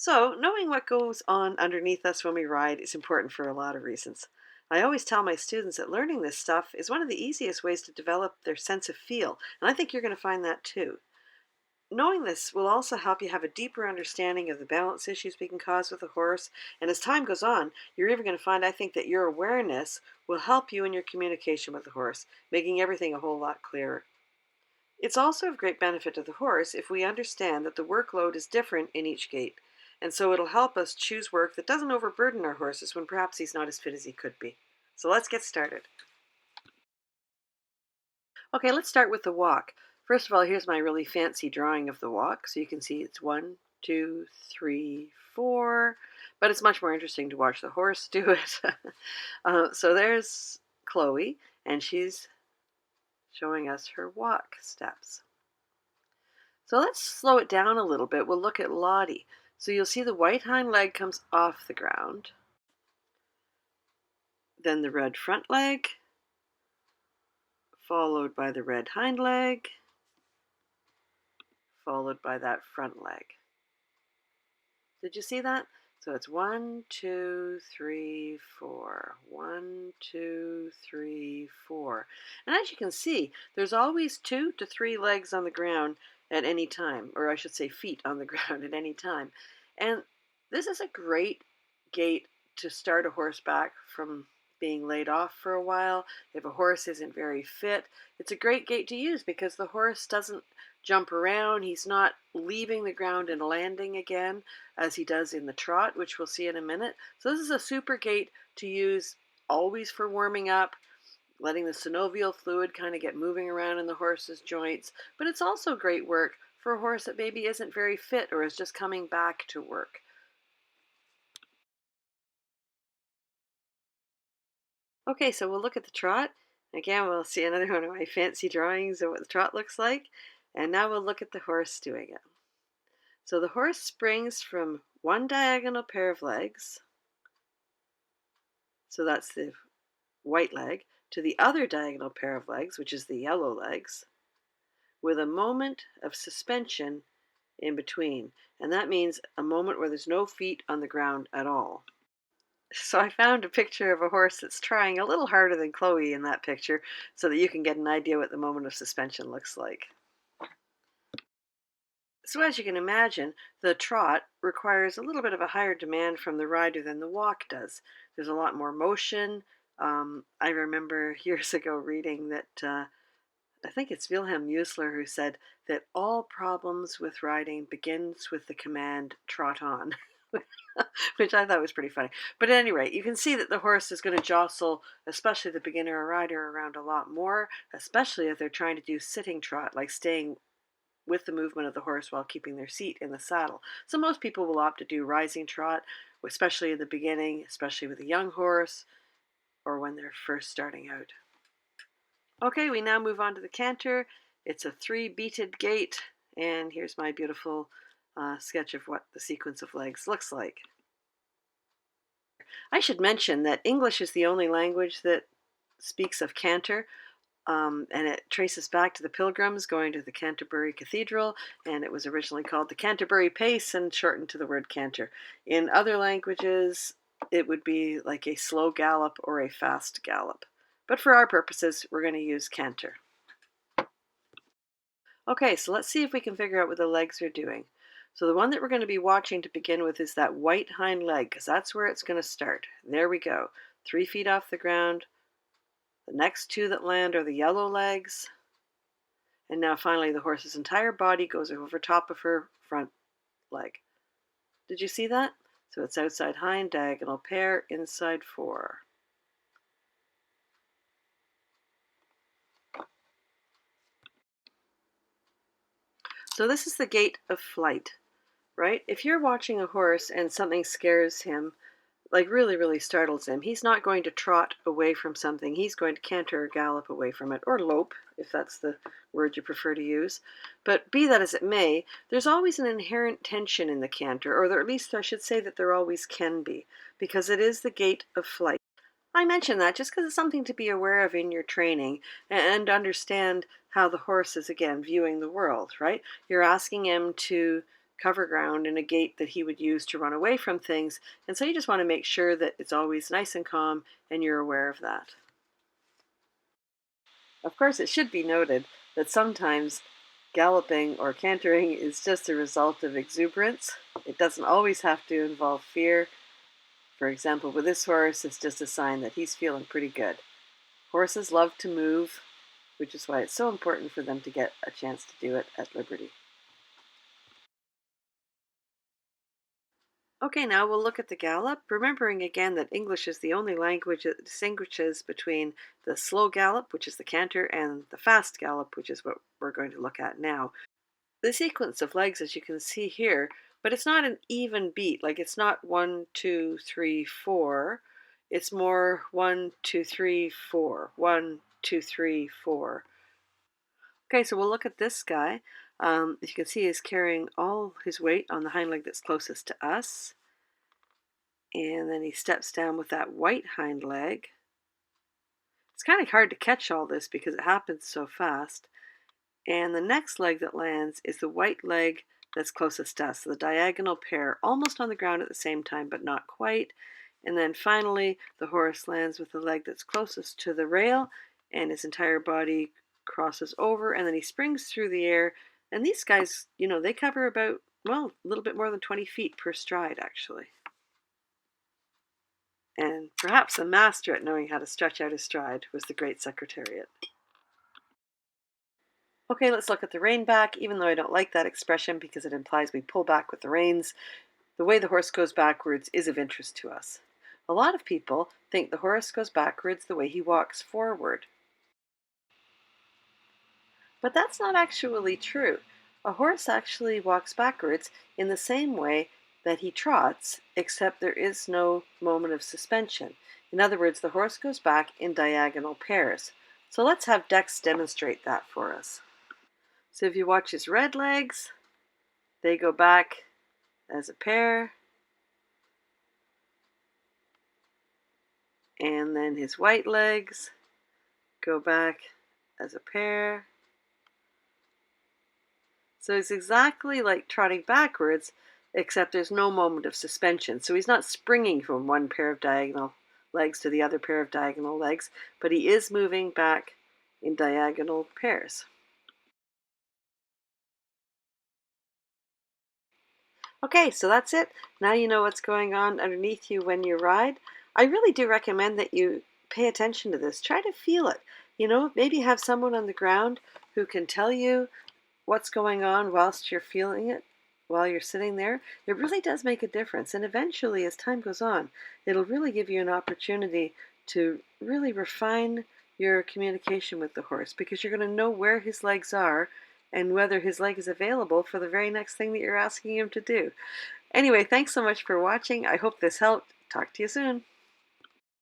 So, knowing what goes on underneath us when we ride is important for a lot of reasons. I always tell my students that learning this stuff is one of the easiest ways to develop their sense of feel, and I think you're going to find that too. Knowing this will also help you have a deeper understanding of the balance issues we can cause with a horse, and as time goes on, you're even going to find, I think, that your awareness will help you in your communication with the horse, making everything a whole lot clearer. It's also of great benefit to the horse if we understand that the workload is different in each gait, and so it'll help us choose work that doesn't overburden our horses when perhaps he's not as fit as he could be. So let's get started. Okay, let's start with the walk. First of all, here's my really fancy drawing of the walk. So you can see it's 1, 2, 3, 4, but it's much more interesting to watch the horse do it. So there's Chloe, and she's showing us her walk steps. So let's slow it down a little bit. We'll look at Lottie. So you'll see the white hind leg comes off the ground, then the red front leg, followed by the red hind leg, followed by that front leg. Did you see that? So it's 1, 2, 3, 4, 1, 2, 3, 4. And as you can see, there's always 2 to 3 legs on the ground at any time, or I should say feet on the ground at any time. And this is a great gait to start a horse back from being laid off for a while. If a horse isn't very fit, it's a great gait to use because the horse doesn't jump around. He's not leaving the ground and landing again as he does in the trot, which we'll see in a minute. So this is a super gait to use always for warming up, letting the synovial fluid kind of get moving around in the horse's joints. But it's also great work for a horse that maybe isn't very fit or is just coming back to work. Okay, so we'll look at the trot. Again, we'll see another one of my fancy drawings of what the trot looks like. And now we'll look at the horse doing it. So the horse springs from one diagonal pair of legs, so that's the white leg, to the other diagonal pair of legs, which is the yellow legs, with a moment of suspension in between. And that means a moment where there's no feet on the ground at all. So I found a picture of a horse that's trying a little harder than Chloe in that picture so that you can get an idea what the moment of suspension looks like. So as you can imagine, the trot requires a little bit of a higher demand from the rider than the walk does. There's a lot more motion. I remember years ago reading that, I think it's Wilhelm Muessler who said that all problems with riding begins with the command trot on, which I thought was pretty funny. But at any rate, you can see that the horse is going to jostle, especially the beginner rider, around a lot more, especially if they're trying to do sitting trot, like staying with the movement of the horse while keeping their seat in the saddle. So most people will opt to do rising trot, especially in the beginning, especially with a young horse or when they're first starting out. Okay, we now move on to the canter. It's a 3-beated gait, and here's my beautiful sketch of what the sequence of legs looks like. I should mention that English is the only language that speaks of canter. And it traces back to the Pilgrims going to the Canterbury Cathedral, and it was originally called the Canterbury Pace and shortened to the word canter. In other languages, it would be like a slow gallop or a fast gallop. But for our purposes, we're going to use canter. Okay, so let's see if we can figure out what the legs are doing. So the one that we're going to be watching to begin with is that white hind leg, because that's where it's going to start. There we go. 3 feet off the ground. The next 2 that land are the yellow legs. And now finally the horse's entire body goes over top of her front leg. Did you see that? So it's outside hind, diagonal pair, inside 4. So this is the gait of flight, right? If you're watching a horse and something scares him, like really startles him, he's not going to trot away from something. He's going to canter or gallop away from it, or lope, if that's the word you prefer to use. But be that as it may, there's always an inherent tension in the canter, or at least I should say that there always can be, because it is the gait of flight. I mention that just because it's something to be aware of in your training and understand how the horse is, again, viewing the world, right? You're asking him to cover ground and a gait that he would use to run away from things. And so you just want to make sure that it's always nice and calm and you're aware of that. Of course, it should be noted that sometimes galloping or cantering is just a result of exuberance. It doesn't always have to involve fear. For example, with this horse, it's just a sign that he's feeling pretty good. Horses love to move, which is why it's so important for them to get a chance to do it at liberty. Okay, now we'll look at the gallop, remembering again that English is the only language that distinguishes between the slow gallop, which is the canter, and the fast gallop, which is what we're going to look at now. The sequence of legs, as you can see here, but it's not an even beat, like it's not 1, 2, 3, 4. It's more 1, 2, 3, 4, 1, 2, 3, 4. Okay, so we'll look at this guy. As you can see, he's carrying all his weight on the hind leg that's closest to us. And then he steps down with that white hind leg. It's kind of hard to catch all this because it happens so fast. And the next leg that lands is the white leg that's closest to us, so the diagonal pair, almost on the ground at the same time, but not quite. And then finally, the horse lands with the leg that's closest to the rail, and his entire body crosses over, and then he springs through the air. And these guys, they cover about, well, a little bit more than 20 feet per stride, actually. And perhaps a master at knowing how to stretch out his stride was the great Secretariat. Okay, let's look at the Rainback. Even though I don't like that expression because it implies we pull back with the reins, the way the horse goes backwards is of interest to us. A lot of people think the horse goes backwards the way he walks forward. But that's not actually true. A horse actually walks backwards in the same way that he trots, except there is no moment of suspension. In other words, the horse goes back in diagonal pairs. So let's have Dex demonstrate that for us. So if you watch his red legs, they go back as a pair. And then his white legs go back as a pair. So it's exactly like trotting backwards, except there's no moment of suspension. So he's not springing from one pair of diagonal legs to the other pair of diagonal legs, but he is moving back in diagonal pairs. Okay, so that's it. Now you know what's going on underneath you when you ride. I really do recommend that you pay attention to this. Try to feel it. Maybe have someone on the ground who can tell you what's going on whilst you're feeling it, while you're sitting there. It really does make a difference. And eventually, as time goes on, it'll really give you an opportunity to really refine your communication with the horse because you're going to know where his legs are and whether his leg is available for the very next thing that you're asking him to do. Anyway, thanks so much for watching. I hope this helped. Talk to you soon.